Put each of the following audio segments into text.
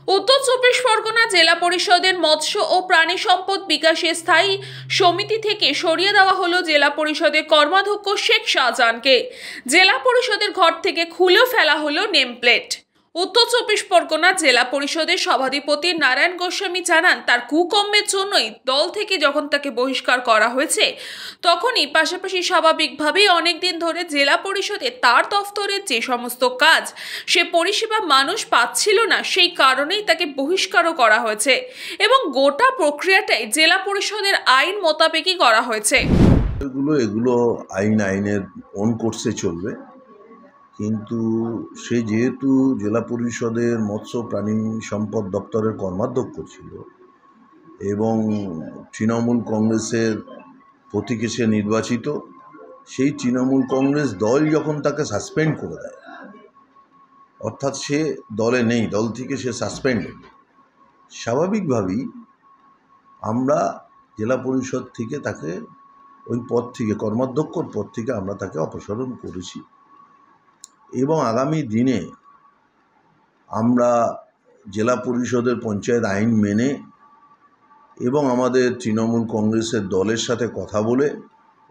উত্তর চব্বিশ পরগনা জেলা পরিষদের মৎস্য ও প্রাণী সম্পদ বিকাশে স্থায়ী সমিতি থেকে সরিয়ে দেওয়া হলো জেলা পরিষদের কর্মাধ্যক্ষ শেখ শাহজাহানকে। জেলা পরিষদের ঘর থেকে খুলে ফেলা হলো নেম প্লেট। উত্তর চব্বিশ পরগনা জেলা পরিষদের সভাধিপতি নারায়ণ গোস্বামী জানান, তার কুকর্মের জন্যই দল থেকে যখন তাকে বহিষ্কার করা হয়েছে, তখনই পাশাপাশি স্বাভাবিকভাবেই অনেকদিন ধরে জেলা পরিষদে তার দফতরের যে সমস্ত কাজ সে পরিষেবা মানুষ পাচ্ছিল না, সেই কারণেই তাকে বহিষ্কারও করা হয়েছে এবং গোটা প্রক্রিয়াটাই জেলা পরিষদের আইন মোতাবেকই করা হয়েছে। এগুলো আইনের অন কোর্সে চলবে, কিন্তু সে যেহেতু জেলা পরিষদের মৎস্য প্রাণী সম্পদ দপ্তরের কর্মাধ্যক্ষ ছিল এবং তৃণমূল কংগ্রেসের প্রতীকে সে নির্বাচিত, সেই তৃণমূল কংগ্রেস দল যখন তাকে সাসপেন্ড করে দেয়, অর্থাৎ সে দলে নেই, দল থেকে সে সাসপেন্ডেড, স্বাভাবিকভাবেই আমরা জেলা পরিষদ থেকে তাকে ওই পদ থেকে, কর্মাধ্যক্ষর পদ থেকে আমরা তাকে অপসারণ করেছি এবং আগামী দিনে আমরা জেলা পরিষদের পঞ্চায়েত আইন মেনে এবং আমাদের তৃণমূল কংগ্রেসের দলের সাথে কথা বলে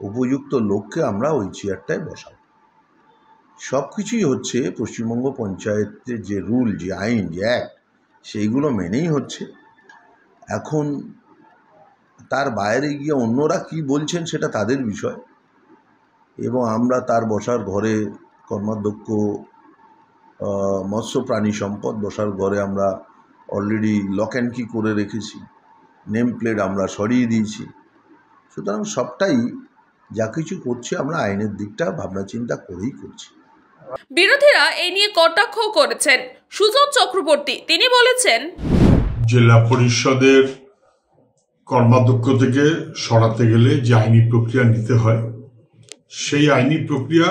উপযুক্ত লোককে আমরা ওই চেয়ারটায় বসাব। সব কিছুই হচ্ছে পশ্চিমবঙ্গ পঞ্চায়েতের যে রুল, যে আইন, যে অ্যাক্ট, সেইগুলো মেনেই হচ্ছে। এখন তার বাইরে গিয়ে অন্যরা কি বলছেন সেটা তাদের বিষয়, এবং আমরা তার বসার ঘরে কর্মাধ্যক্ষ মৎস্য প্রাণী সম্পদ বসার ঘরে আমরা অলরেডি লক অ্যান্ড কি করে রেখেছি, নেম প্লেট আমরা সরিয়ে দিয়েছি। সুতরাং সবটাই যা কিছু করছে আমরা আইনের দিকটা ভাবনা চিন্তা করেই করছি। বিরোধীরা এই নিয়ে কটাক্ষ করেছেন সুজন চক্রবর্তী। তিনি বলেছেন, জেলা পরিষদের কর্মাধ্যক্ষ থেকে সরাতে গেলে যে আইনি প্রক্রিয়া নিতে হয়, সেই আইনি প্রক্রিয়া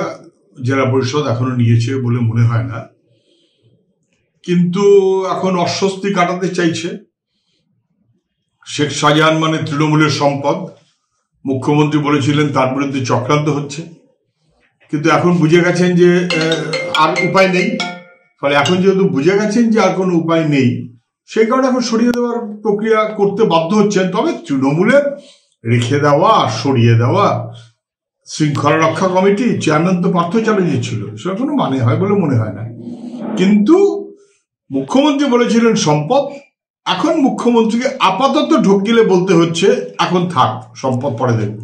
জেলা পরিষদ এখনো নিয়েছে বলে মনে হয় না, কিন্তু এখন অস্বস্তি কাটাতে চাইছে। শেখ শাহজাহান মানে তৃণমূলের সম্পদ, মুখ্যমন্ত্রী বলেছিলেন তার বিরুদ্ধে চক্রান্ত হচ্ছে, কিন্তু এখন বুঝে গেছেন যে আর উপায় নেই। ফলে এখন যেহেতু বুঝে গেছেন যে আর কোনো উপায় নেই, সেই কারণে এখন সরিয়ে দেওয়ার প্রক্রিয়া করতে বাধ্য হচ্ছেন। তবে তৃণমূলের রেখে দেওয়া আর সরিয়ে দেওয়া, শৃঙ্খলা রক্ষা কমিটি চেয়ারম্যান তো পার্থ চ্যাটার্জি ছিল, সেটা কোনো মানে হয় বলে মনে হয় না। কিন্তু মুখ্যমন্ত্রী বলেছিলেন সম্পদ, এখন মুখ্যমন্ত্রীকে আপাতত ঢুকিলে বলতে হচ্ছে এখন থাক, সম্পদ পরে দেখব।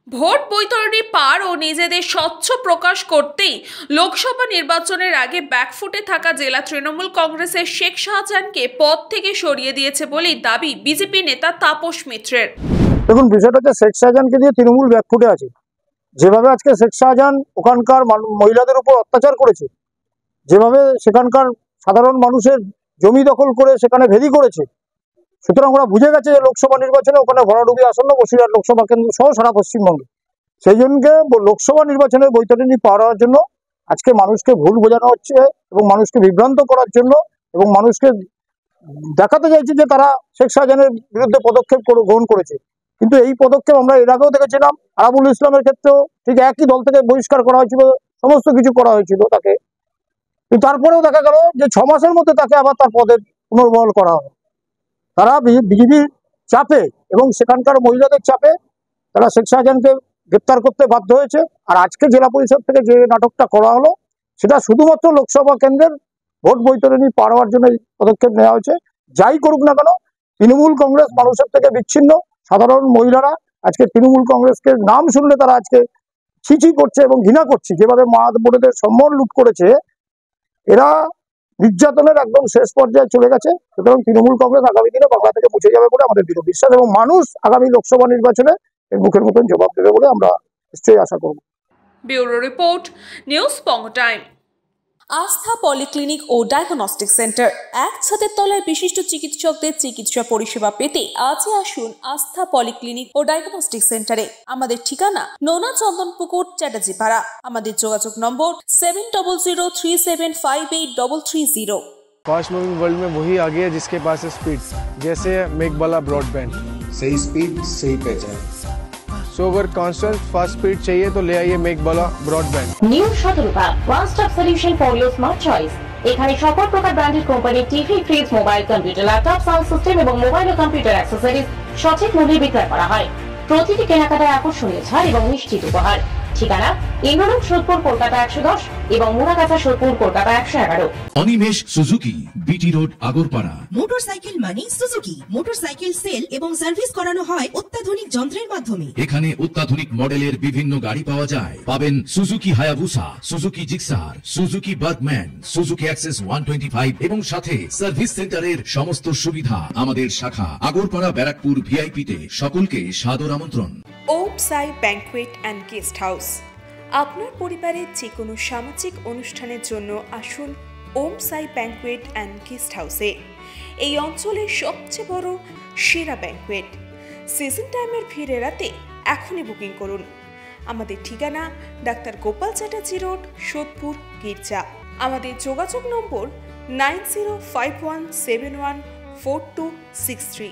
ভোট বৈতরণী পার ও নিজেদের স্বচ্ছ প্রকাশ করতেই লোকসভা নির্বাচনের আগে ব্যাকফুটে থাকা জেলা তৃণমূল কংগ্রেসের শেখ শাহজাহানকে পদ থেকে সরিয়ে দিয়েছে বলেই দাবি বিজেপি নেতা তাপস মিত্রের। দেখুন, বিষয়টা হচ্ছে শেখ শাহজাহানকে দিয়ে তৃণমূল ব্যাকফুটে আছে। যেভাবে আজকে শেখ শাহজাহান ওখানকার মহিলাদের উপর অত্যাচার করেছে, যেভাবে সেখানকার সাধারণ মানুষের জমি দখল করে সেখানে ভেদি করেছে, সুতরাং ওরা বুঝে গেছে যে লোকসভা নির্বাচনে ওখানে ভরাডুবি আসন্ন বসিরহাট লোকসভা কেন্দ্র সহ সারা পশ্চিমবঙ্গে। সেই জন্য লোকসভা নির্বাচনের বৈতরণী পার হওয়ার জন্য আজকে মানুষকে ভুল বোঝানো হচ্ছে এবং মানুষকে বিভ্রান্ত করার জন্য এবং মানুষকে দেখাতে চাইছে যে তারা শেখ শাহজাহানের বিরুদ্ধে পদক্ষেপ গ্রহণ করেছে। কিন্তু এই পদক্ষেপ আমরা এর আগেও দেখেছিলাম। আরাবুল ইসলামের ক্ষেত্রেও ঠিক একই দল থেকে বহিষ্কার করা হয়েছিল, সমস্ত কিছু করা হয়েছিল তাকে, কিন্তু তারপরেও দেখা গেল যে 6 মাসের মধ্যে তাকে আবার তার পদে পুনর্বহাল করা হবে। তারা বিজেপির চাপে এবং সেখানকার মহিলাদের চাপে তারা শেখ শাহজাহানকে গ্রেপ্তার করতে বাধ্য হয়েছে। আর আজকে জেলা পরিষদ থেকে যে নাটকটা করা হলো, সেটা শুধুমাত্র লোকসভা কেন্দ্রের ভোট বৈতরণী পার হওয়ার জন্য এই পদক্ষেপ নেওয়া হয়েছে। যাই করুক না কেন, তৃণমূল কংগ্রেস মানুষের থেকে বিচ্ছিন্ন। সাধারণ মহিলারা আজকে তৃণমূল কংগ্রেসকে নাম শুনলে তারা আজকে ছিছি করছে এবং ঘৃণা করছে। যেভাবে মা বোনেদের সম্মান লুট করেছে, এরা নির্যাতনের একদম শেষ পর্যায়ে চলে গেছে। সুতরাং তৃণমূল কংগ্রেস আগামী দিনে বাংলা থেকে মুছে যাবে বলে আমাদের দৃঢ় বিশ্বাস, এবং মানুষ আগামী লোকসভা নির্বাচনে এর মুখের মতন জবাব দেবে বলে আমরা নিশ্চয়ই আশা করব। ব্যুরো রিপোর্ট, নিউজ পঙ্গ টাইম। আস্থা পলিক্লিনিক ও ডায়াগনস্টিক সেন্টার, এক ছাদের তলায় বিশিষ্ট চিকিৎসকদের চিকিৎসা পরিষেবা পেতে আজই আসুন আস্থা পলিক্লিনিক ও ডায়াগনস্টিক সেন্টারে। আমাদের ঠিকানা নোনা চন্দনপুকুর, চ্যাটার্জিপাড়া। আমাদের যোগাযোগ নম্বর 7003758330। फास्ट मूविंग वर्ल्ड में वही आगे है जिसके पास है स्पीड, जैसे मेघबाला ब्रॉडबैंड। सही स्पीड, सही पहचान। सो अगर कांस्टेंट फास्ट स्पीड चाहिए तो ले आइए Meghbala broadband. New Shatarupa, one stop solution for your smart choice। এখানে সকল প্রকার ব্র্যান্ডেড কোম্পানির TV, fridge, mobile, computer, laptop, sound system এবং মোবাইল ও কম্পিউটার অ্যাক্সেসরিজ সঠিক মূল্যে বিক্রয় করা হয়। প্রতিটি কেনাকাটায় আকর্ষণীয় ছাড় এবং নিশ্চিত উপহার। ঠিকানা ইন্দ্রলোক, সোদপুর, কলকাতা 110 এবং Muragachha, Sodepur, Kolkata 111। Animesh Suzuki, BT road, Agarpara. Motorcycle মানে সুজুকি। মোটরসাইকেল সেল এবং সার্ভিস করানো হয় অত্যাধুনিক যন্ত্রের মাধ্যমে। এখানে অত্যাধুনিক মডেলের বিভিন্ন গাড়ি পাওয়া যায়। পাবেন Suzuki Hayabusa, Suzuki Gixxer, Suzuki Bergman, Suzuki access 125 এবং সাথে সার্ভিস সেন্টারের সমস্ত সুবিধা। আমাদের শাখা আগরপাড়া, ব্যারাকপুর ভিআইপি তে। সকলকে সাদর আমন্ত্রণ। ওম সাই ব্যাংকুয়েট অ্যান্ড গেস্ট হাউস। আপনার পরিবারের যে কোনো সামাজিক অনুষ্ঠানের জন্য আসুন ওম সাই ব্যাংকুয়েট অ্যান্ড গেস্ট হাউসে। এই অঞ্চলের সবচেয়ে বড় সেরা ব্যাংকুয়েট। সিজন টাইমের ভিড় এড়াতে এখনই বুকিং করুন। আমাদের ঠিকানা ডাক্তার গোপাল চ্যাটার্জি রোড, সোদপুর, গির্জা। আমাদের যোগাযোগ নম্বর 9051714263।